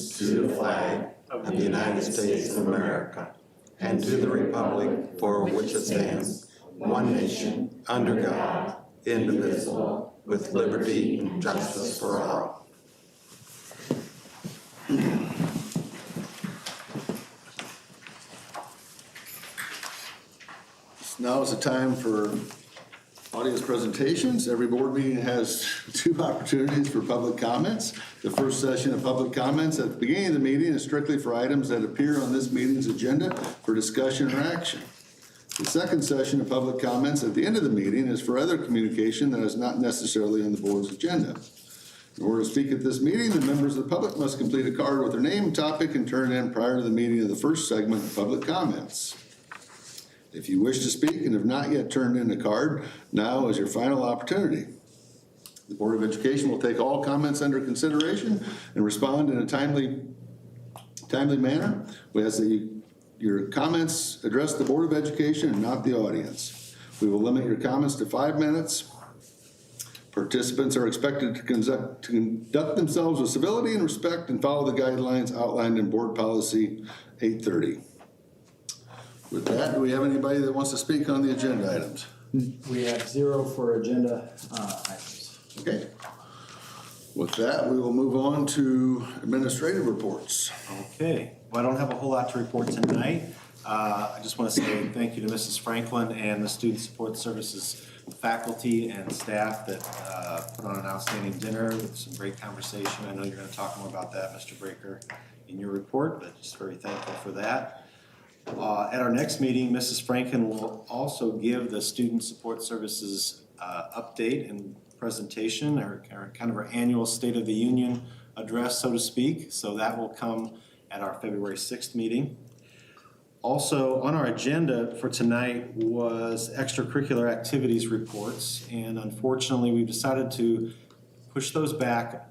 allegiance to the flag of the United States of America and to the republic for which it stands, one nation, under God, indivisible, with liberty and justice for all. Now is the time for audience presentations. Every board meeting has 2 opportunities for public comments. The first session of public comments at the beginning of the meeting is strictly for items that appear on this meeting's agenda for discussion or action. The second session of public comments at the end of the meeting is for other communication that is not necessarily on the board's agenda. In order to speak at this meeting, the members of the public must complete a card with their name and topic and turn it in prior to the meeting of the first segment of public comments. If you wish to speak and have not yet turned in a card, now is your final opportunity. The Board of Education will take all comments under consideration and respond in a timely manner. We ask that your comments address the Board of Education and not the audience. We will limit your comments to 5 minutes. Participants are expected to conduct themselves with civility and respect and follow the guidelines outlined in Board Policy 830. With that, do we have anybody that wants to speak on the agenda items? We have 0 for agenda items. Okay. With that, we will move on to administrative reports. Okay, well, I don't have a whole lot to report tonight. I just want to say thank you to Mrs. Franklin and the Student Support Services faculty and staff that put on an outstanding dinner with some great conversation. I know you're going to talk more about that, Mr. Breaker, in your report, but just very thankful for that. At our next meeting, Mrs. Franklin will also give the Student Support Services update and presentation, or kind of our annual State of the Union address, so to speak. So that will come at our February 6th meeting. Also on our agenda for tonight was extracurricular activities reports, and unfortunately we've decided to push those back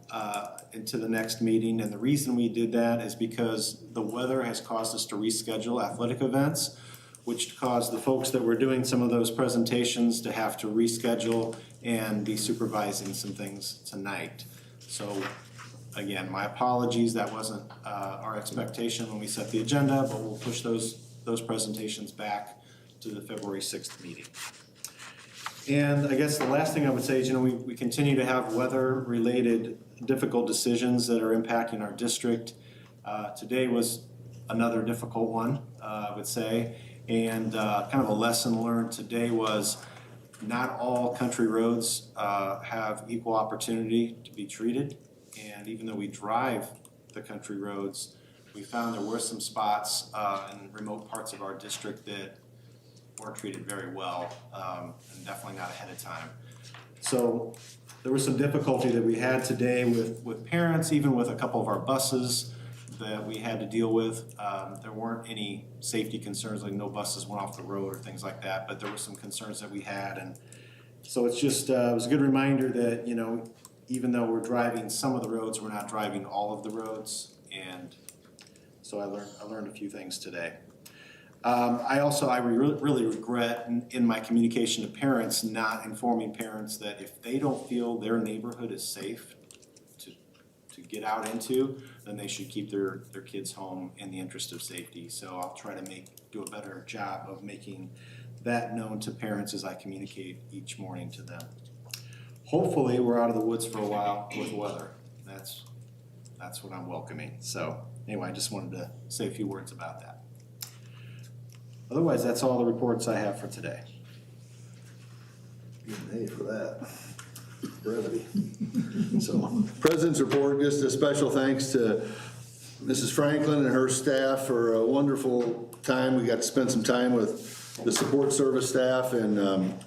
into the next meeting, and the reason we did that is because the weather has caused us to reschedule athletic events, which caused the folks that were doing some of those presentations to have to reschedule and be supervising some things tonight. So again, my apologies, that wasn't our expectation when we set the agenda, but we'll push those presentations back to the February 6th meeting. And I guess the last thing I would say is, we continue to have weather-related difficult decisions that are impacting our district. Today was another difficult one, I would say. And kind of a lesson learned today was not all country roads have equal opportunity to be treated. And even though we drive the country roads, we found there were some spots in remote parts of our district that weren't treated very well, and definitely not ahead of time. So there was some difficulty that we had today with parents, even with a couple of our buses that we had to deal with. There weren't any safety concerns, like no buses went off the road or things like that, but there were some concerns that we had. And so it's just, it was a good reminder that, even though we're driving some of the roads, we're not driving all of the roads. And so I learned a few things today. I really regret in my communication to parents not informing parents that if they don't feel their neighborhood is safe to get out into, then they should keep their kids home in the interest of safety. So I'll try to do a better job of making that known to parents as I communicate each morning to them. Hopefully we're out of the woods for a while with weather. That's what I'm welcoming. So anyway, I just wanted to say a few words about that. Otherwise, that's all the reports I have for today. Hey, for that brevity. So, President's report, just a special thanks to Mrs. Franklin and her staff for a wonderful time. We got to spend some time with the support service staff and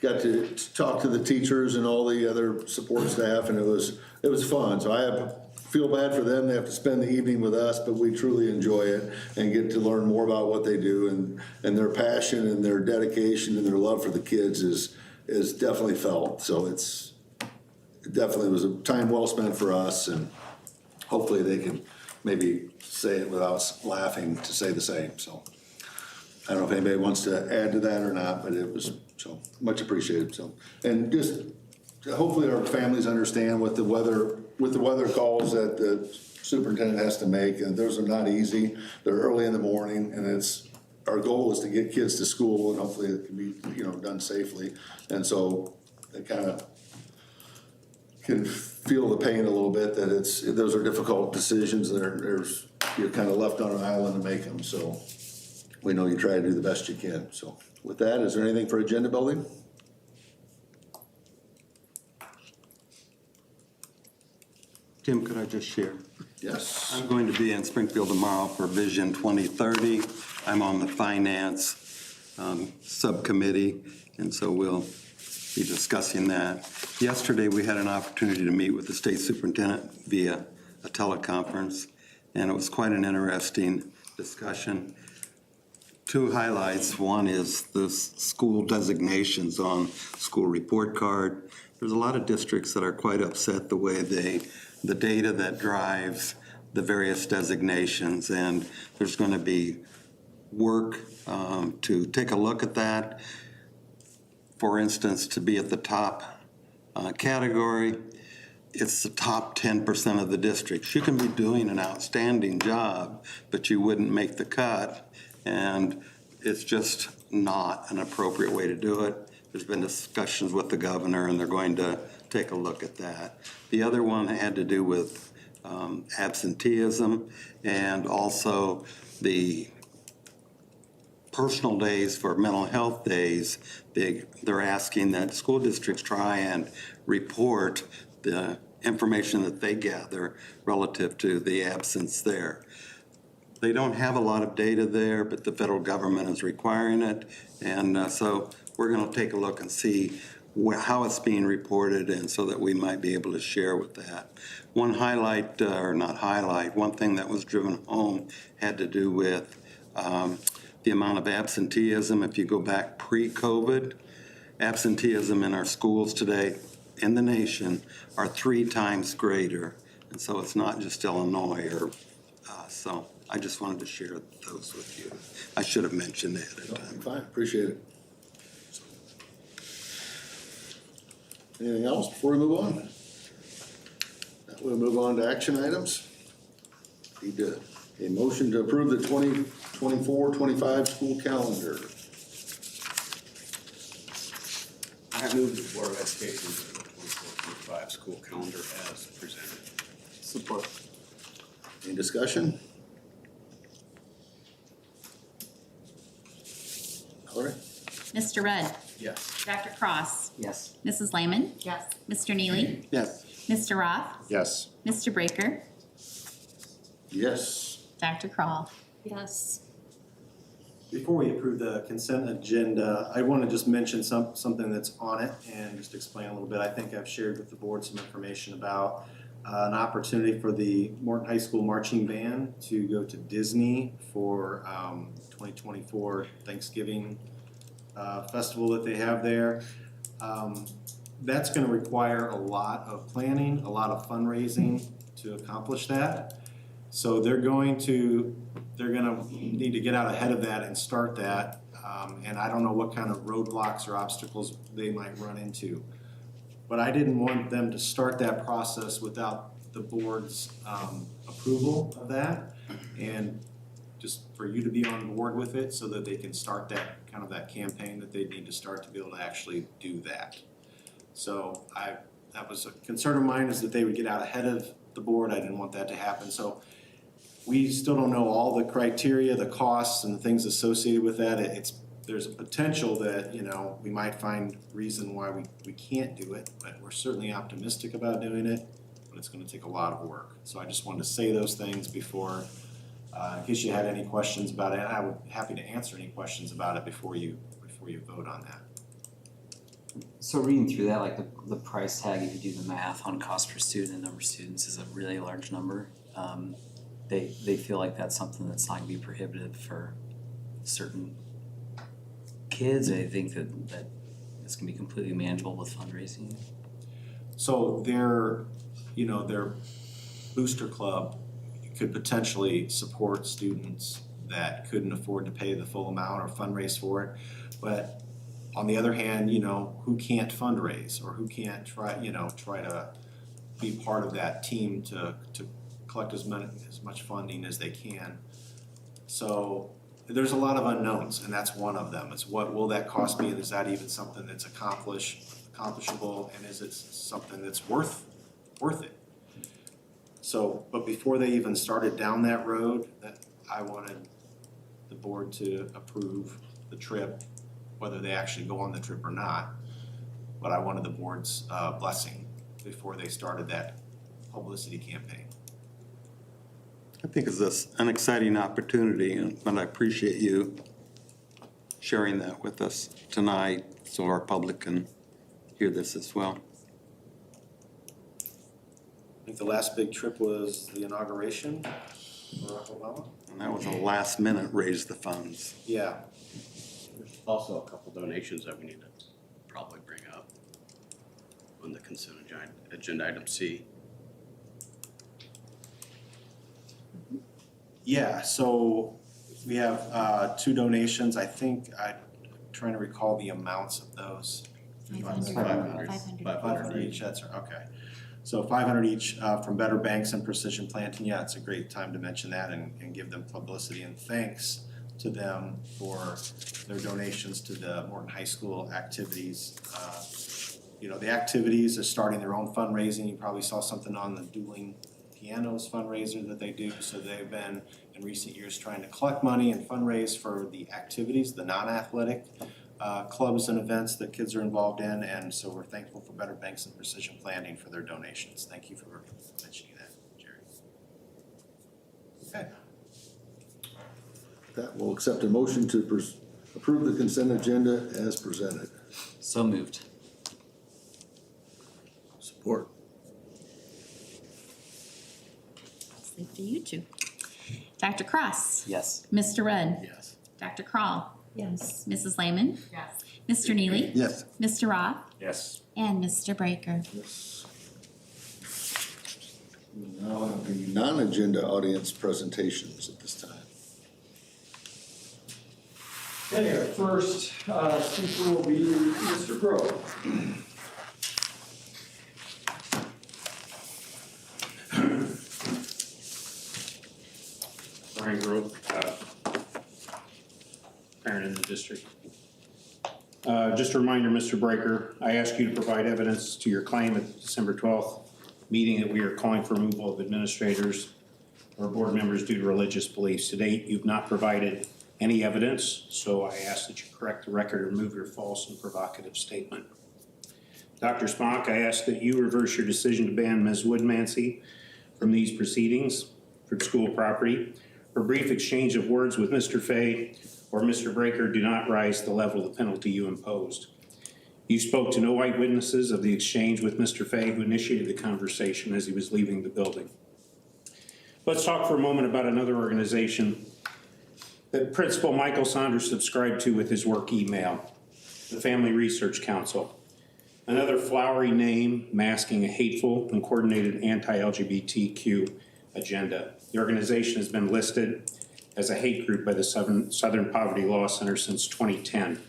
got to talk to the teachers and all the other support staff, and it was fun. So I feel bad for them. They have to spend the evening with us, but we truly enjoy it and get to learn more about what they do, and their passion and their dedication and their love for the kids is definitely felt. So it definitely was a time well spent for us, and hopefully they can maybe say it without laughing to say the same. So I don't know if anybody wants to add to that or not, but it was so much appreciated. So, and just hopefully our families understand what the weather calls that the superintendent has to make, and those are not easy. They're early in the morning, and our goal is to get kids to school, and hopefully it can be, done safely. And so it kind of can feel the pain a little bit that those are difficult decisions. You're kind of left on an island to make them. So we know you try to do the best you can. So with that, is there anything for agenda building? Tim, could I just share? Yes. I'm going to be in Springfield tomorrow for Vision 2030. I'm on the finance subcommittee, and so we'll be discussing that. Yesterday, we had an opportunity to meet with the state superintendent via a teleconference, and it was quite an interesting discussion. Two highlights. One is the school designations on school report card. There's a lot of districts that are quite upset the way the data that drives the various designations, and there's going to be work to take a look at that. For instance, to be at the top category, it's the top 10% of the districts. You can be doing an outstanding job, but you wouldn't make the cut, and it's just not an appropriate way to do it. There's been discussions with the governor, and they're going to take a look at that. The other one had to do with absenteeism and also the personal days for mental health days. They're asking that school districts try and report the information that they gather relative to the absence there. They don't have a lot of data there, but the federal government is requiring it. And so we're going to take a look and see how it's being reported, and so that we might be able to share with that. One highlight, or not highlight, one thing that was driven home had to do with the amount of absenteeism. If you go back pre-COVID, absenteeism in our schools today in the nation are 3 times greater. And so it's not just Illinois so I just wanted to share those with you. I should have mentioned that at the time. Fine, appreciate it. Anything else before we move on? We'll move on to action items. Need a motion to approve the 2024-25 school calendar. I move the Board of Education to the 24-25 school calendar as presented. Support. Any discussion? All right. Mr. Rudd. Yes. Dr. Cross. Yes. Mrs. Lehman. Yes. Mr. Neely. Yes. Mr. Roth. Yes. Mr. Breaker. Yes. Dr. Crawl. Yes. Before we approve the consent agenda, I want to just mention something that's on it and just explain a little bit. I think I've shared with the board some information about an opportunity for the Morton High School Marching Band to go to Disney for 2024 Thanksgiving festival that they have there. That's going to require a lot of planning, a lot of fundraising to accomplish that. So they're going to need to get out ahead of that and start that. And I don't know what kind of roadblocks or obstacles they might run into. But I didn't want them to start that process without the board's approval of that. And just for you to be on board with it so that they can start that campaign that they need to start to be able to actually do that. So that was a concern of mine, is that they would get out ahead of the board. I didn't want that to happen. So we still don't know all the criteria, the costs, and the things associated with that. There's a potential that, we might find reason why we can't do it, but we're certainly optimistic about doing it, but it's going to take a lot of work. So I just wanted to say those things before, in case you had any questions about it, and I would be happy to answer any questions about it before you vote on that. So reading through that, like the price tag, if you do the math on cost per student and number of students, is a really large number. They feel like that's something that's not going to be prohibitive for certain kids. They think that it's going to be completely manageable with fundraising. So their booster club could potentially support students that couldn't afford to pay the full amount or fundraise for it. But on the other hand, who can't fundraise or who can't try to be part of that team to collect as much funding as they can. So there's a lot of unknowns, and that's one of them. It's what will that cost me, and is that even something that's accomplishable, and is it something that's worth it? So, but before they even started down that road, that I wanted the board to approve the trip, whether they actually go on the trip or not. But I wanted the board's blessing before they started that publicity campaign. I think it's an exciting opportunity, and I appreciate you sharing that with us tonight so our public can hear this as well. I think the last big trip was the inauguration for Barack Obama. And that was a last minute raise the funds. Yeah, There's also a couple donations that we need to probably bring up on the consent agenda item C. yeah, so we have 2 donations. I think I'm trying to recall the amounts of those. 500. 500 each, that's, okay. So 500 each from Better Banks and Precision Planting. Yeah, it's a great time to mention that and give them publicity, and thanks to them for their donations to the Morton High School activities. You know, the activities are starting their own fundraising. You probably saw something on the Dueling Pianos fundraiser that they do. So they've been in recent years trying to collect money and fundraise for the activities, the non-athletic clubs and events that kids are involved in, and so we're thankful for Better Banks and Precision Planting for their donations. Thank you for mentioning that, Jerry. Okay. That will accept a motion to approve the consent agenda as presented. So moved. Support. Leave it to you two. Dr. Cross? Yes. Mr. Rudd? Yes. Dr. Kroll? Yes. Mrs. Lehman? Yes. Mr. Neely? Yes. Mr. Roth? Yes. And Mr. Breaker. Yes. We now have the non-agenda audience presentations at this time. Okay, our first speaker will be Mr. Grove. Brian Grove, parent in the district. Just a reminder, Mr. Breaker, I asked you to provide evidence to your claim at the December 12th meeting that we are calling for removal of administrators or board members due to religious beliefs. To date, you've not provided any evidence, so I ask that you correct the record and remove your false and provocative statement. Dr. Smock, I ask that you reverse your decision to ban Ms. Woodmansey from these proceedings from school property. Her brief exchange of words with Mr. Fay or Mr. Breaker do not rise to the level of the penalty you imposed. You spoke to no eyewitnesses of the exchange with Mr. Fay, who initiated the conversation as he was leaving the building. Let's talk for a moment about another organization that Principal Michael Saunders subscribed to with his work email, the Family Research Council. Another flowery name masking a hateful and coordinated anti-LGBTQ agenda. The organization has been listed as a hate group by the Southern Poverty Law Center since 2010.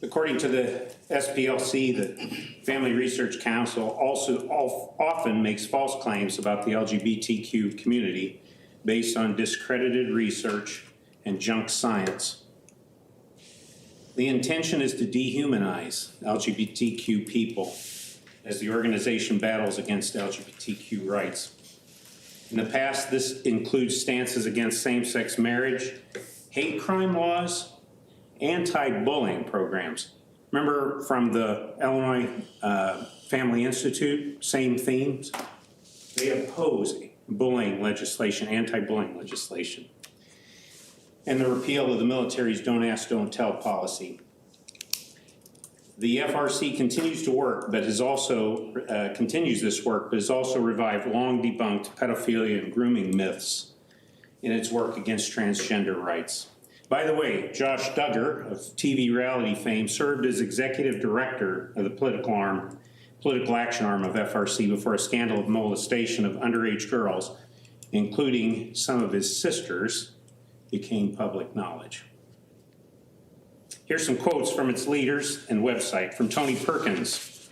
According to the SPLC, the Family Research Council also often makes false claims about the LGBTQ community based on discredited research and junk science. The intention is to dehumanize LGBTQ people as the organization battles against LGBTQ rights. In the past, this includes stances against same-sex marriage, hate crime laws, anti-bullying programs. Remember from the Illinois Family Institute, same themes? They oppose bullying legislation, anti-bullying legislation, and the repeal of the military's Don't Ask, Don't Tell policy. The FRC continues to work, but has also continues this work, but has also revived long debunked pedophilia and grooming myths in its work against transgender rights. By the way, Josh Duggar of TV reality fame served as executive director of the political action arm of FRC before a scandal of molestation of underage girls, including some of his sisters, became public knowledge. Here's some quotes from its leaders and website. From Tony Perkins,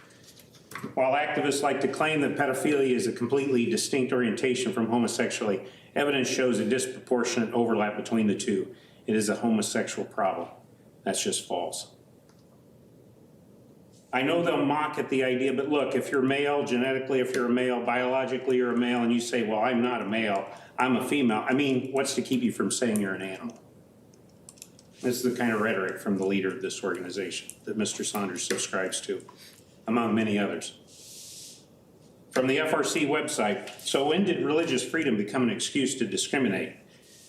While activists like to claim that pedophilia is a completely distinct orientation from homosexuality, evidence shows a disproportionate overlap between the two. It is a homosexual problem. That's just false. I know they'll mock at the idea, but look, if you're male, genetically, if you're a male, biologically you're a male, and you say, well, I'm not a male, I'm a female. I mean, what's to keep you from saying you're an animal? This is the kind of rhetoric from the leader of this organization that Mr. Saunders subscribes to, among many others. From the FRC website, so when did religious freedom become an excuse to discriminate?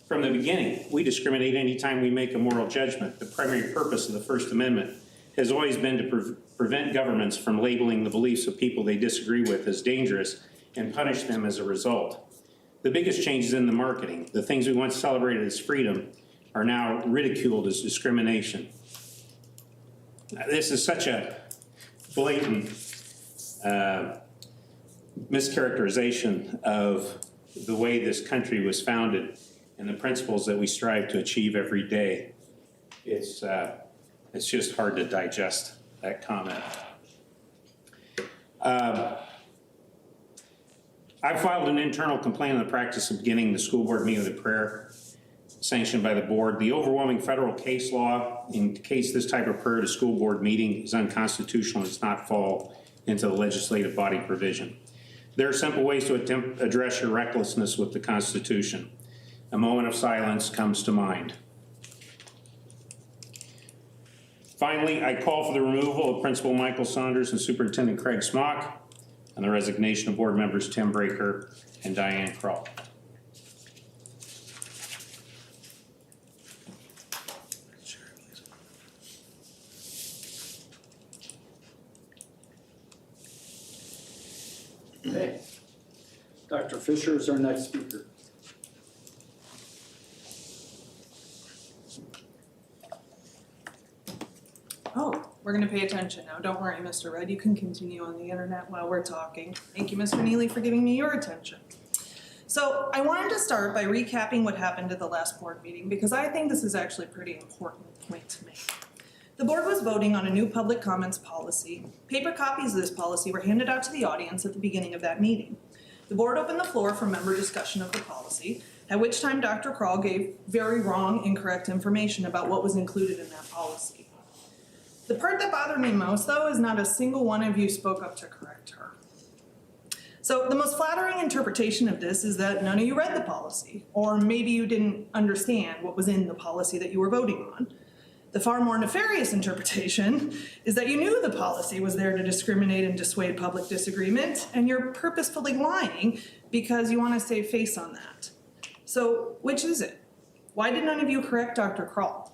From the beginning, we discriminate anytime we make a moral judgment. The primary purpose of the First Amendment has always been to prevent governments from labeling the beliefs of people they disagree with as dangerous and punish them as a result. The biggest changes in the marketing, the things we once celebrated as freedom, are now ridiculed as discrimination. This is such a blatant mischaracterization of the way this country was founded and the principles that we strive to achieve every day. It's just hard to digest that comment. I filed an internal complaint on the practice of beginning the school board meeting with a prayer sanctioned by the board. The overwhelming federal case law in case this type of prayer at a school board meeting is unconstitutional and does not fall into the legislative body provision. There are simple ways to address your recklessness with the Constitution. A moment of silence comes to mind. Finally, I call for the removal of Principal Michael Saunders and Superintendent Craig Smock, and the resignation of board members Tim Breaker and Diane Kroll. Okay. Dr. Fisher is our next speaker. Oh, we're gonna pay attention now. Don't worry, Mr. Red. You can continue on the internet while we're talking. Thank you, Mr. Neely, for giving me your attention. So I wanted to start by recapping what happened at the last board meeting because I think this is actually a pretty important point to make. The board was voting on a new public comments policy. Paper copies of this policy were handed out to the audience at the beginning of that meeting. The board opened the floor for member discussion of the policy, at which time Dr. Kroll gave very wrong, incorrect information about what was included in that policy. The part that bothered me most, though, is not a single one of you spoke up to correct her. So the most flattering interpretation of this is that none of you read the policy, or maybe you didn't understand what was in the policy that you were voting on. The far more nefarious interpretation is that you knew the policy was there to discriminate and dissuade public disagreement, and you're purposefully lying because you want to save face on that. So which is it? Why did none of you correct Dr. Kroll?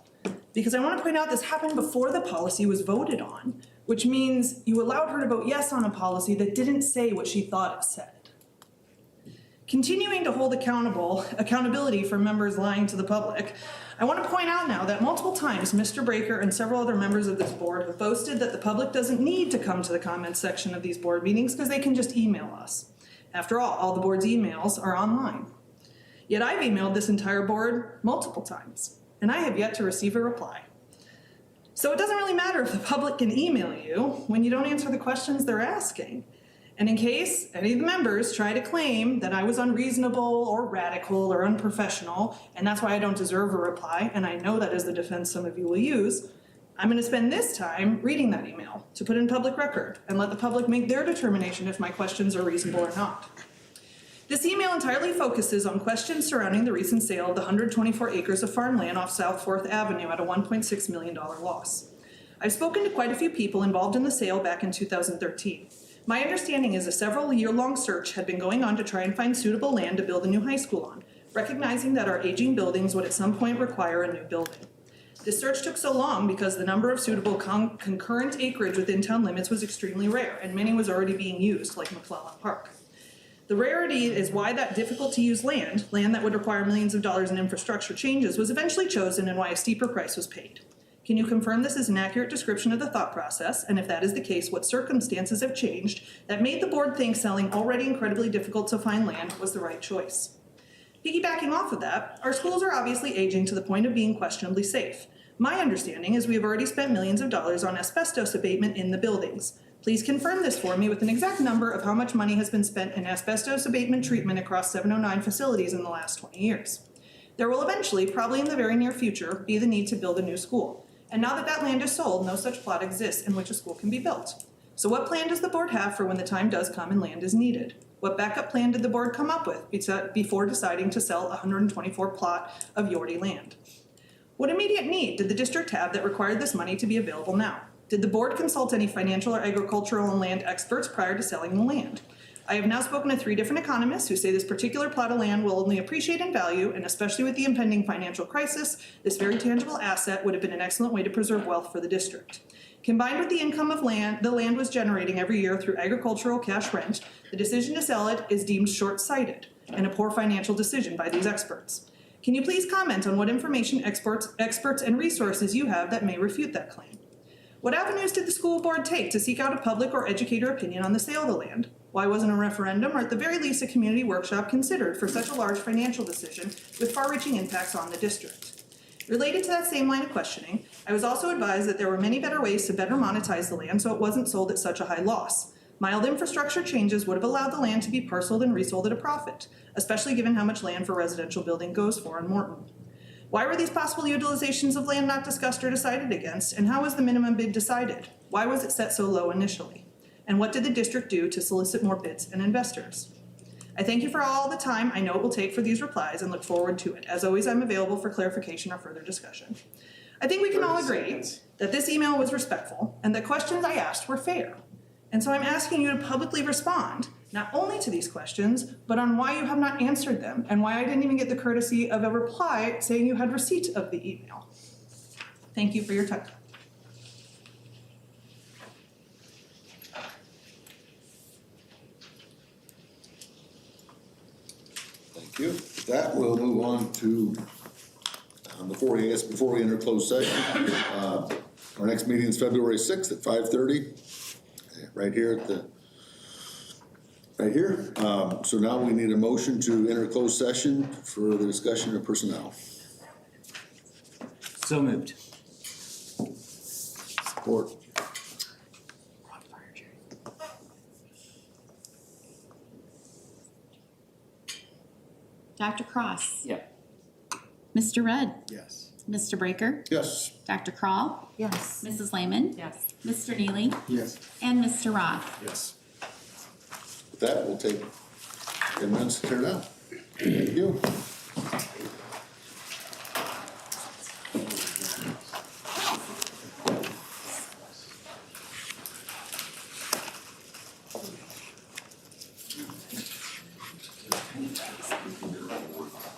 Because I want to point out this happened before the policy was voted on, which means you allowed her to vote yes on a policy that didn't say what she thought it said. Continuing to hold accountability for members lying to the public, I want to point out now that multiple times Mr. Breaker and several other members of this board have boasted that the public doesn't need to come to the comments section of these board meetings because they can just email us. After all the board's emails are online. Yet I've emailed this entire board multiple times, and I have yet to receive a reply. So it doesn't really matter if the public can email you when you don't answer the questions they're asking. And in case any of the members try to claim that I was unreasonable or radical or unprofessional, and that's why I don't deserve a reply, and I know that is the defense some of you will use, I'm gonna spend this time reading that email to put in public record and let the public make their determination if my questions are reasonable or not. This email entirely focuses on questions surrounding the recent sale of the 124 acres of farmland off South 4th Avenue at a $1.6 million loss. I've spoken to quite a few people involved in the sale back in 2013. My understanding is a several-year-long search had been going on to try and find suitable land to build a new high school on, recognizing that our aging buildings would at some point require a new building. This search took so long because the number of suitable concurrent acreage within town limits was extremely rare, and many was already being used, like McClellan Park. The rarity is why that difficult-to-use land that would require millions of dollars in infrastructure changes, was eventually chosen and why a steeper price was paid. Can you confirm this is an accurate description of the thought process, and if that is the case, what circumstances have changed that made the board think selling already incredibly difficult to find land was the right choice? Piggybacking off of that, our schools are obviously aging to the point of being questionably safe. My understanding is we have already spent millions of dollars on asbestos abatement in the buildings. Please confirm this for me with an exact number of how much money has been spent in asbestos abatement treatment across 709 facilities in the last 20 years. There will eventually, probably in the very near future, be the need to build a new school. And now that that land is sold, no such plot exists in which a school can be built. So what plan does the board have for when the time does come and land is needed? What backup plan did the board come up with before deciding to sell 124 plot of Yorty land? What immediate need did the district have that required this money to be available now? Did the board consult any financial or agricultural and land experts prior to selling the land? I have now spoken to 3 different economists who say this particular plot of land will only appreciate in value, and especially with the impending financial crisis, this very tangible asset would have been an excellent way to preserve wealth for the district. Combined with the income of land the land was generating every year through agricultural cash rent, the decision to sell it is deemed short-sighted and a poor financial decision by these experts. Can you please comment on what information experts and resources you have that may refute that claim? What avenues did the school board take to seek out a public or educator opinion on the sale of the land? Why wasn't a referendum or at the very least a community workshop considered for such a large financial decision with far-reaching impacts on the district? Related to that same line of questioning, I was also advised that there were many better ways to better monetize the land so it wasn't sold at such a high loss. Mild infrastructure changes would have allowed the land to be parceled and resold at a profit, especially given how much land for residential building goes for in Morton. Why were these possible utilizations of land not discussed or decided against, and how was the minimum bid decided? Why was it set so low initially? And what did the district do to solicit more bids and investors? I thank you for all the time I know it will take for these replies and look forward to it. As always, I'm available for clarification or further discussion. I think we can all agree that this email was respectful and the questions I asked were fair. And so I'm asking you to publicly respond, not only to these questions, but on why you have not answered them and why I didn't even get the courtesy of a reply saying you had receipt of the email. Thank you for your time. Thank you. With that, we'll move on to, before we enter closed session, our next meeting is February 6th at 5:30, right here right here. So now we need a motion to enter closed session for the discussion of personnel. So moved. Support. Dr. Cross? Yep. Mr. Rudd? Yes. Mr. Breaker? Yes. Dr. Kroll? Yes. Mrs. Lehman? Yes. Mr. Neely? Yes. And Mr. Roth? Yes. With that, we'll take 10 minutes to tear down. Thank you. Thank you.